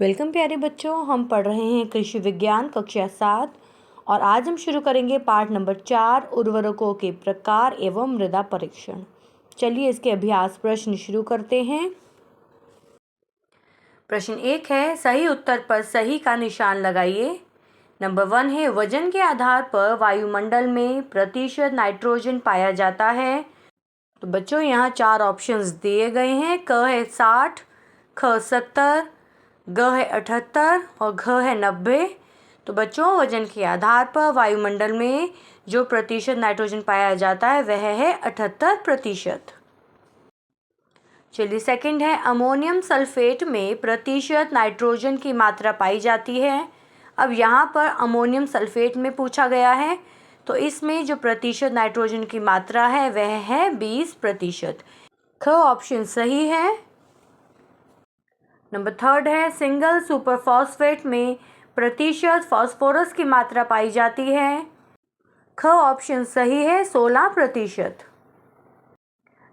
Welcome प्यारे बच्चों, हम पढ़ रहे हैं कृषि विज्ञान कक्षा 7 और आज हम शुरू करेंगे पाठ नंबर 4 उर्वरकों के प्रकार एवं मृदा परीक्षण। चलिए इसके अभ्यास प्रश्न शुरू करते हैं। प्रश्न 1 है, सही उत्तर पर सही का निशान लगाइए। नंबर 1 है, वजन के आधार पर वायुमंडल में प्रतिशत नाइट्रोजन पाया जाता है। तो बच्चों यहाँ 4 ऑप्शंस दिए गए हैं। क है 60, ख 70, ग है 78 और घ है 90। तो बच्चों वजन के आधार पर वायुमंडल में जो प्रतिशत नाइट्रोजन पाया जाता है वह है 78%। चलिए सेकंड है, अमोनियम सल्फेट में प्रतिशत नाइट्रोजन की मात्रा पाई जाती है। अब यहाँ पर अमोनियम सल्फेट में पूछा गया है, तो इसमें जो प्रतिशत नाइट्रोजन की मात्रा है वह है 20%। ख ऑप्शन सही है। नंबर 3 है, सिंगल सुपर फॉस्फेट में प्रतिशत फास्फोरस की मात्रा पाई जाती है। ख ऑप्शन सही है, 16%।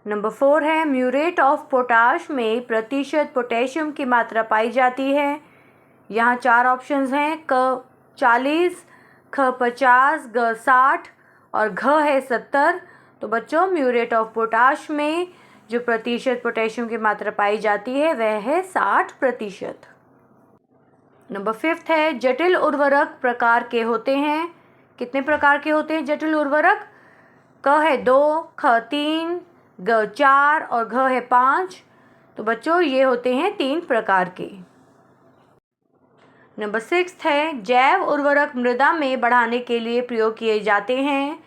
नंबर 4 है, म्यूरेट ऑफ पोटाश में प्रतिशत पोटेशियम की मात्रा पाई जाती है। यहाँ 4 ऑप्शंस हैं, क 40, ख 50, ग 60 और घ है 70। तो बच्चों म्यूरेट ऑफ पोटाश में जो प्रतिशत पोटेशियम की मात्रा पाई जाती है वह है 60%। नंबर 5 है, जटिल उर्वरक प्रकार के होते हैं। कितने प्रकार के होते हैं जटिल उर्वरक? क है 2, ख 3, ग 4 और घ है 5। तो बच्चों ये होते हैं 3 प्रकार के। नंबर 6 है, जैव उर्वरक मृदा में बढ़ाने के लिए प्रयोग किए जाते हैं।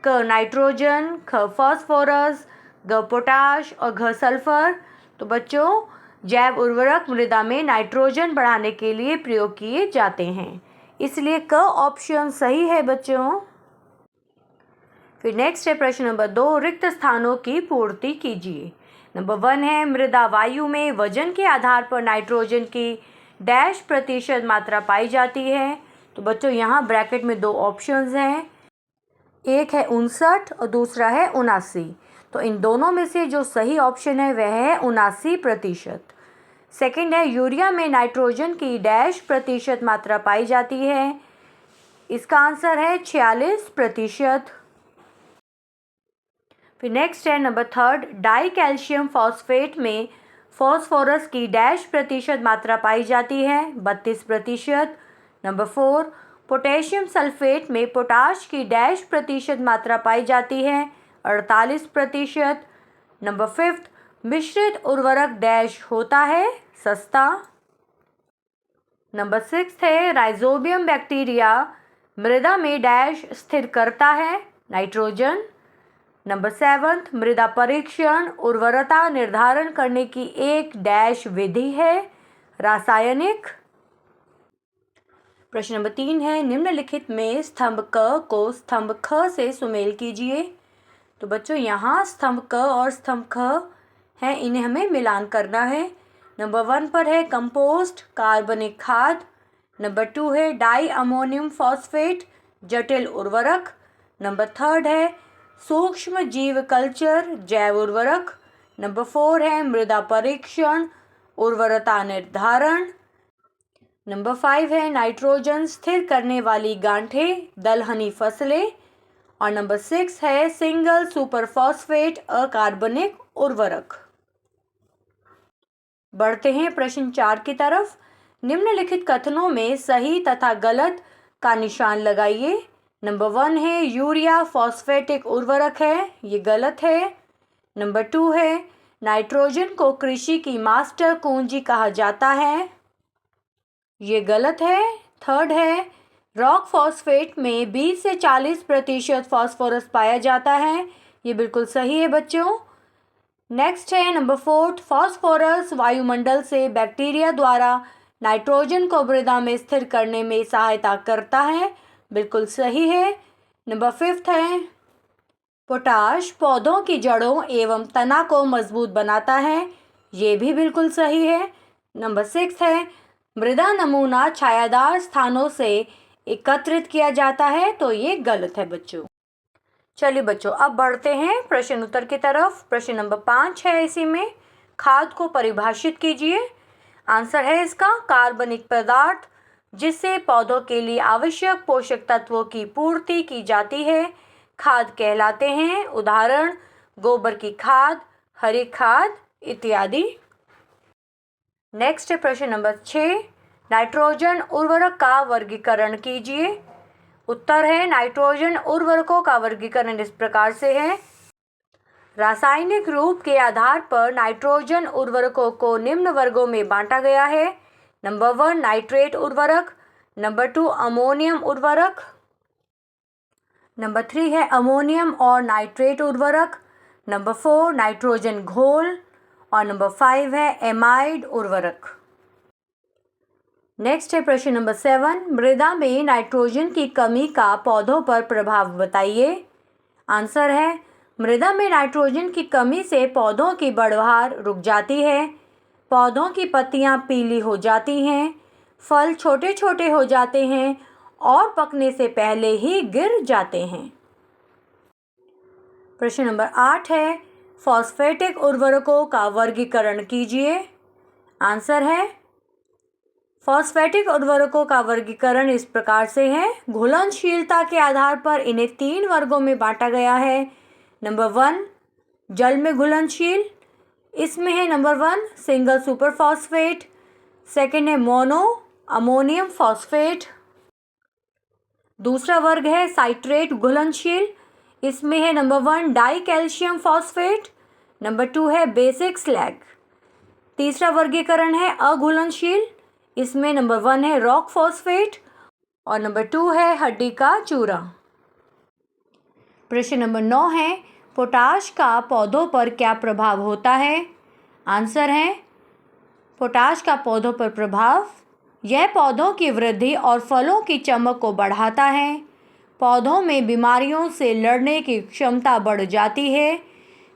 क नाइट्रोजन, ख फास्फोरस, ग पोटाश और घ सल्फर। तो बच्चों जैव उर्वरक मृदा में नाइट्रोजन बढ़ाने के लिए प्रयोग किए जाते हैं, इसलिए क ऑप्शन सही है बच्चों। फिर नेक्स्ट है प्रश्न नंबर 2, रिक्त स्थानों की पूर्ति कीजिए। नंबर 1 है, मृदा वायु में वजन के आधार पर नाइट्रोजन की डैश प्रतिशत मात्रा पाई जाती है। तो बच्चों यहाँ ब्रैकेट में 2 ऑप्शंस हैं, एक है 59 और दूसरा है 79। तो इन दोनों में से जो सही ऑप्शन है वह है 79%। सेकंड है, यूरिया में नाइट्रोजन की डैश प्रतिशत मात्रा पाई जाती है। इसका आंसर है 46%। फिर नेक्स्ट है नंबर 3, डाई कैल्शियम फॉस्फेट में फॉस्फोरस की डैश प्रतिशत मात्रा पाई जाती है, 32%। नंबर 4, पोटेशियम सल्फेट में पोटाश की डैश प्रतिशत मात्रा पाई जाती है, 48%। नंबर 5, मिश्रित उर्वरक डैश होता है, सस्ता। नंबर 6 है, राइजोबियम बैक्टीरिया मृदा में डैश स्थिर करता है, नाइट्रोजन। नंबर 7, मृदा परीक्षण उर्वरता निर्धारण करने की एक डैश विधि है, रासायनिक। प्रश्न नंबर 3 है, निम्नलिखित में स्तंभ क को स्तंभ ख से सुमेल कीजिए। तो बच्चों यहाँ स्तंभ क और स्तंभ ख हैं, इन्हें हमें मिलान करना है। नंबर 1 पर है कंपोस्ट कार्बनिक खाद। नंबर 2 है डाई अमोनियम फॉस्फेट जटिल उर्वरक। नंबर 3 है सूक्ष्म जीव कल्चर जैव उर्वरक। नंबर 4 है मृदा परीक्षण उर्वरता निर्धारण। नंबर 5 है नाइट्रोजन स्थिर करने वाली गांठें दलहनी फसलें। और नंबर 6 है सिंगल सुपर फॉस्फेट अकार्बनिक उर्वरक। बढ़ते हैं प्रश्न 4 की तरफ। निम्नलिखित कथनों में सही तथा गलत का निशान लगाइए। नंबर 1 है यूरिया फॉस्फेटिक उर्वरक है, ये गलत है। नंबर 2 है नाइट्रोजन को कृषि की मास्टर कुंजी कहा जाता है, ये गलत है। 3 है रॉक फॉस्फेट में 20 से 40% फास्फोरस पाया जाता है, ये बिल्कुल सही है बच्चों। नेक्स्ट है नंबर 4, फास्फोरस वायुमंडल से बैक्टीरिया द्वारा नाइट्रोजन को मृदा में स्थिर करने में सहायता करता है, बिल्कुल सही है। नंबर 5 है पोटाश पौधों की जड़ों एवं तना को मजबूत बनाता है, ये भी बिल्कुल सही है। नंबर 6 है मृदा नमूना छायादार स्थानों से एकत्रित किया जाता है, तो ये गलत है बच्चों। चलिए बच्चों अब बढ़ते हैं प्रश्न उत्तर की तरफ। प्रश्न नंबर 5 है, इसी में खाद को परिभाषित कीजिए। आंसर है इसका कार्बनिक पदार्थ, जिससे पौधों के लिए आवश्यक पोषक तत्वों की पूर्ति की जाती है, खाद कहलाते हैं। उदाहरण गोबर की खाद, हरी खाद इत्यादि। नेक्स्ट है प्रश्न नंबर 6, नाइट्रोजन उर्वरक का वर्गीकरण कीजिए। उत्तर है नाइट्रोजन उर्वरकों का वर्गीकरण इस प्रकार से है। रासायनिक रूप के आधार पर नाइट्रोजन उर्वरकों को निम्न वर्गों में बांटा गया है। नंबर 1 नाइट्रेट उर्वरक, नंबर 2 अमोनियम उर्वरक, नंबर 3 है अमोनियम और नाइट्रेट उर्वरक, नंबर 4 नाइट्रोजन घोल और नंबर 5 है एमाइड उर्वरक। नेक्स्ट है प्रश्न नंबर 7, मृदा में नाइट्रोजन की कमी का पौधों पर प्रभाव बताइए। आंसर है मृदा में नाइट्रोजन की कमी से पौधों की बढ़वार रुक जाती है, पौधों की पत्तियां पीली हो जाती हैं, फल छोटे छोटे हो जाते हैं और पकने से पहले ही गिर जाते हैं। प्रश्न नंबर 8 है फॉस्फेटिक उर्वरकों का वर्गीकरण कीजिए। आंसर है फॉस्फेटिक उर्वरकों का वर्गीकरण इस प्रकार से है। घुलनशीलता के आधार पर इन्हें 3 वर्गों में बांटा गया है। नंबर 1 जल में घुलनशील, इसमें है number 1 single super phosphate, second है मोनो अमोनियम फॉस्फेट। दूसरा वर्ग है साइट्रेट घुलनशील, इसमें है number 1 die calcium phosphate, number 2 है बेसिक स्लैग। तीसरा वर्गीकरण है अघुलनशील, इसमें नंबर 1 है रॉक फॉस्फेट और नंबर 2 है हड्डी का चूरा। प्रश्न नंबर 9 है पोटाश का पौधों पर क्या प्रभाव होता है। आंसर है पोटाश का पौधों पर प्रभाव, यह पौधों की वृद्धि और फलों की चमक को बढ़ाता है, पौधों में बीमारियों से लड़ने की क्षमता बढ़ जाती है,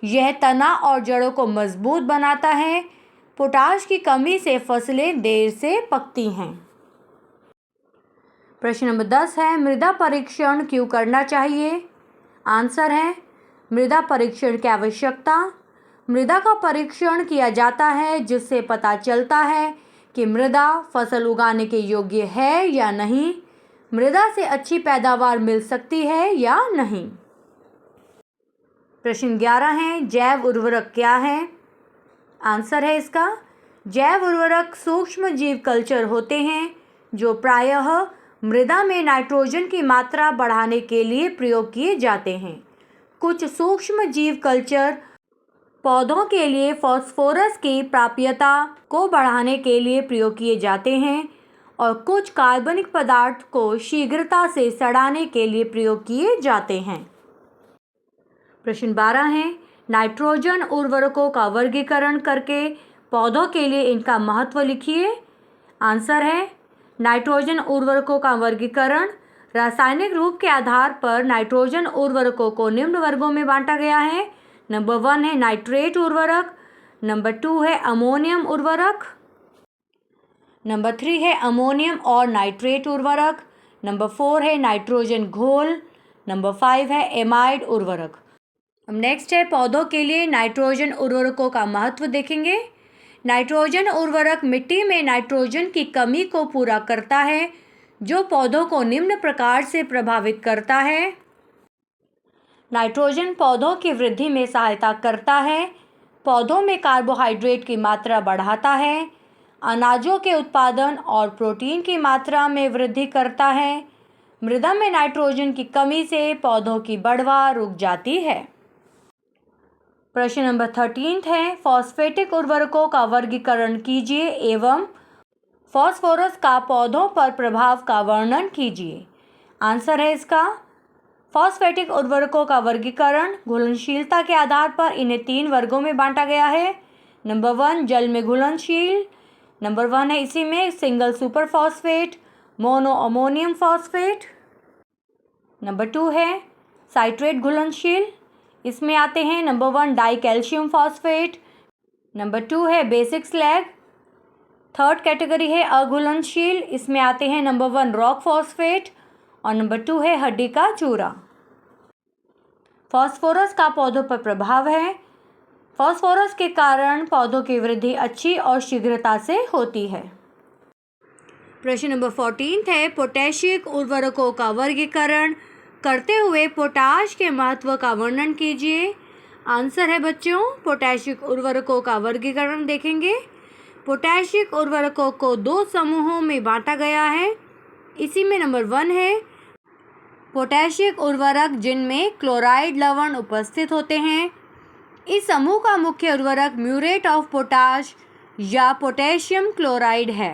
यह तना और जड़ों को मजबूत बनाता है, पोटाश की कमी से फसलें देर से पकती हैं। प्रश्न नंबर 10 है मृदा परीक्षण क्यों करना चाहिए। आंसर है मृदा परीक्षण की आवश्यकता, मृदा का परीक्षण किया जाता है जिससे पता चलता है कि मृदा फसल उगाने के योग्य है या नहीं, मृदा से अच्छी पैदावार मिल सकती है या नहीं। प्रश्न 11 है जैव उर्वरक क्या है। आंसर है इसका जैव उर्वरक सूक्ष्म जीव कल्चर होते हैं जो प्रायः मृदा में नाइट्रोजन की मात्रा बढ़ाने के लिए प्रयोग किए जाते हैं। कुछ सूक्ष्म जीव कल्चर पौधों के लिए फास्फोरस की प्राप्यता को बढ़ाने के लिए प्रयोग किए जाते हैं और कुछ कार्बनिक पदार्थ को शीघ्रता से सड़ाने के लिए प्रयोग किए जाते हैं। प्रश्न 12 है नाइट्रोजन उर्वरकों का वर्गीकरण करके पौधों के लिए इनका महत्व लिखिए। आंसर है नाइट्रोजन उर्वरकों का वर्गीकरण रासायनिक रूप के आधार पर नाइट्रोजन उर्वरकों को निम्न वर्गों में बांटा गया है। नंबर 1 है नाइट्रेट उर्वरक, नंबर 2 है अमोनियम उर्वरक, नंबर 3 है अमोनियम और नाइट्रेट उर्वरक, नंबर 4 है नाइट्रोजन घोल, नंबर 5 है एमाइड उर्वरक। अब नेक्स्ट है पौधों के लिए नाइट्रोजन उर्वरकों का महत्व देखेंगे। नाइट्रोजन उर्वरक मिट्टी में नाइट्रोजन की कमी को पूरा करता है जो पौधों को निम्न प्रकार से प्रभावित करता है। नाइट्रोजन पौधों की वृद्धि में सहायता करता है, पौधों में कार्बोहाइड्रेट की मात्रा बढ़ाता है, अनाजों के उत्पादन और प्रोटीन की मात्रा में वृद्धि करता है, मृदा में नाइट्रोजन की कमी से पौधों की बढ़वार रुक जाती है। प्रश्न नंबर 13 है फॉस्फेटिक उर्वरकों का वर्गीकरण कीजिए एवं फास्फोरस का पौधों पर प्रभाव का वर्णन कीजिए। आंसर है इसका फॉस्फेटिक उर्वरकों का वर्गीकरण घुलनशीलता के आधार पर इन्हें 3 वर्गों में बांटा गया है। नंबर 1 जल में घुलनशील, नंबर 1 है इसी में single super phosphate, mono ammonium phosphate, number 2 है साइट्रेट घुलनशील, इसमें आते हैं number 1 die calcium phosphate, number 2 है बेसिक स्लैग, थर्ड कैटेगरी है अघुलनशील, इसमें आते हैं नंबर 1 रॉक फॉस्फेट और नंबर 2 है हड्डी का चूरा। फास्फोरस का पौधों पर प्रभाव है फास्फोरस के कारण पौधों की वृद्धि अच्छी और शीघ्रता से होती है। प्रश्न नंबर 14 है, पोटैशियम उर्वरकों का वर्गीकरण करते हुए पोटाश के महत्व का वर्णन कीजिए। आंसर है बच्चों, पोटैशियम उर्वरकों का वर्गीकरण देखेंगे। पोटैशियम उर्वरकों को 2 समूहों में बांटा गया है। इसी में नंबर 1 है पोटैशियम उर्वरक जिनमें क्लोराइड लवण उपस्थित होते हैं। इस समूह का मुख्य उर्वरक म्यूरेट ऑफ पोटाश या पोटेशियम क्लोराइड है।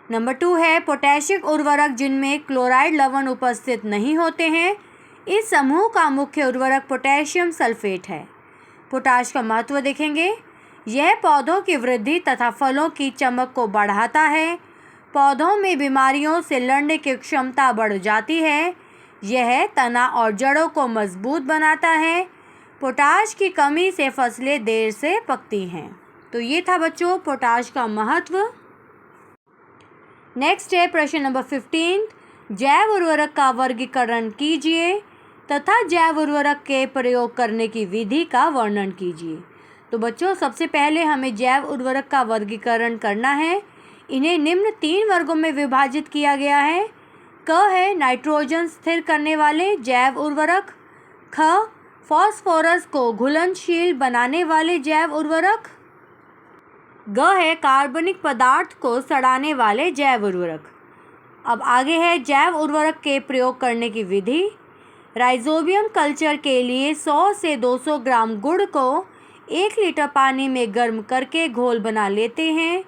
नंबर 2 है पोटैशियम उर्वरक जिनमें क्लोराइड लवण उपस्थित नहीं होते हैं। इस समूह का मुख्य उर्वरक पोटेशियम सल्फेट है। पोटाश का महत्व देखेंगे। यह पौधों की वृद्धि तथा फलों की चमक को बढ़ाता है। पौधों में बीमारियों से लड़ने की क्षमता बढ़ जाती है। यह तना और जड़ों को मजबूत बनाता है। पोटाश की कमी से फसलें देर से पकती हैं। तो ये था बच्चों पोटाश का महत्व। नेक्स्ट है प्रश्न नंबर 15, जैव उर्वरक का वर्गीकरण कीजिए तथा जैव उर्वरक के प्रयोग करने की विधि का वर्णन कीजिए। तो बच्चों सबसे पहले हमें जैव उर्वरक का वर्गीकरण करना है। इन्हें निम्न 3 वर्गों में विभाजित किया गया है। क है नाइट्रोजन स्थिर करने वाले जैव उर्वरक। ख फास्फोरस को घुलनशील बनाने वाले जैव उर्वरक। ग है कार्बनिक पदार्थ को सड़ाने वाले जैव उर्वरक। अब आगे है जैव उर्वरक के प्रयोग करने की विधि। राइजोबियम कल्चर के लिए 100 से 200 ग्राम गुड़ को 1 लीटर पानी में गर्म करके घोल बना लेते हैं।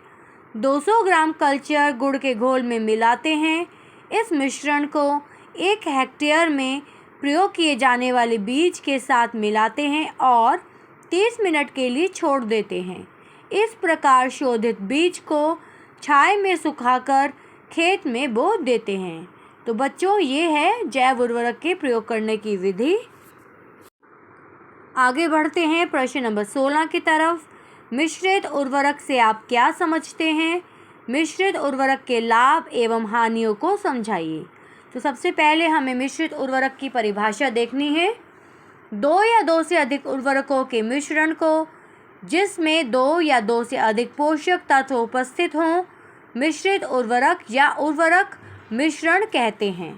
200 ग्राम कल्चर गुड़ के घोल में मिलाते हैं। इस मिश्रण को 1 हेक्टेयर में प्रयोग किए जाने वाले बीज के साथ मिलाते हैं और 30 मिनट के लिए छोड़ देते हैं। इस प्रकार शोधित बीज को छाया में सुखाकर खेत में बो देते हैं। तो बच्चों ये है जैव उर्वरक के प्रयोग करने की विधि। आगे बढ़ते हैं प्रश्न नंबर 16 की तरफ। मिश्रित उर्वरक से आप क्या समझते हैं? मिश्रित उर्वरक के लाभ एवं हानियों को समझाइए। तो सबसे पहले हमें मिश्रित उर्वरक की परिभाषा देखनी है। 2 या 2 से अधिक उर्वरकों के मिश्रण को जिसमें 2 या 2 से अधिक पोषक तत्व उपस्थित हों मिश्रित उर्वरक या उर्वरक मिश्रण कहते हैं।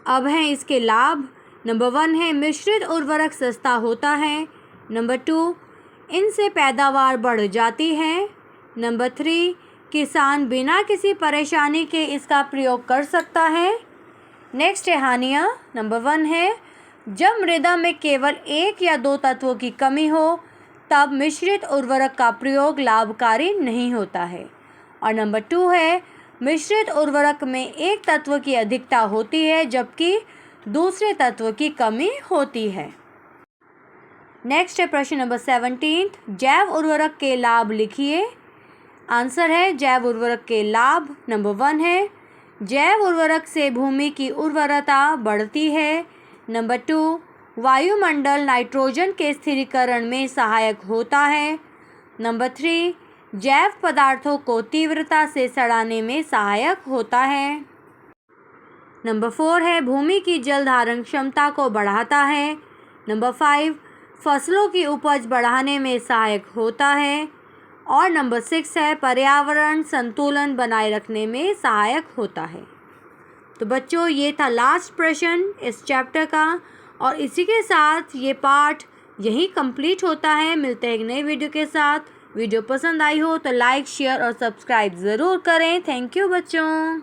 अब हैं इसके लाभ। नंबर 1 है मिश्रित उर्वरक सस्ता होता है। नंबर 2 इनसे पैदावार बढ़ जाती है। नंबर 3 किसान बिना किसी परेशानी के इसका प्रयोग कर सकता है। नेक्स्ट है हानियाँ। नंबर 1 है जब मृदा में केवल 1 या 2 तत्वों की कमी हो तब मिश्रित उर्वरक का प्रयोग लाभकारी नहीं होता है। और नंबर 2 है मिश्रित उर्वरक में एक तत्व की अधिकता होती है जबकि दूसरे तत्व की कमी होती है। नेक्स्ट है प्रश्न नंबर 17, जैव उर्वरक के लाभ लिखिए। आंसर है जैव उर्वरक के लाभ। नंबर 1 है जैव उर्वरक से भूमि की उर्वरता बढ़ती है। नंबर 2 वायुमंडल नाइट्रोजन के स्थिरीकरण में सहायक होता है। नंबर 3 जैव पदार्थों को तीव्रता से सड़ाने में सहायक होता है। नंबर 4 है भूमि की जल धारण क्षमता को बढ़ाता है। नंबर 5 फसलों की उपज बढ़ाने में सहायक होता है। और नंबर 6 है पर्यावरण संतुलन बनाए रखने में सहायक होता है। तो बच्चों ये था लास्ट प्रश्न इस चैप्टर का और इसी के साथ ये पार्ट यहीं कंप्लीट होता है। मिलते हैं एक नई वीडियो के साथ। वीडियो पसंद आई हो तो लाइक शेयर और सब्सक्राइब ज़रूर करें। थैंक यू बच्चों।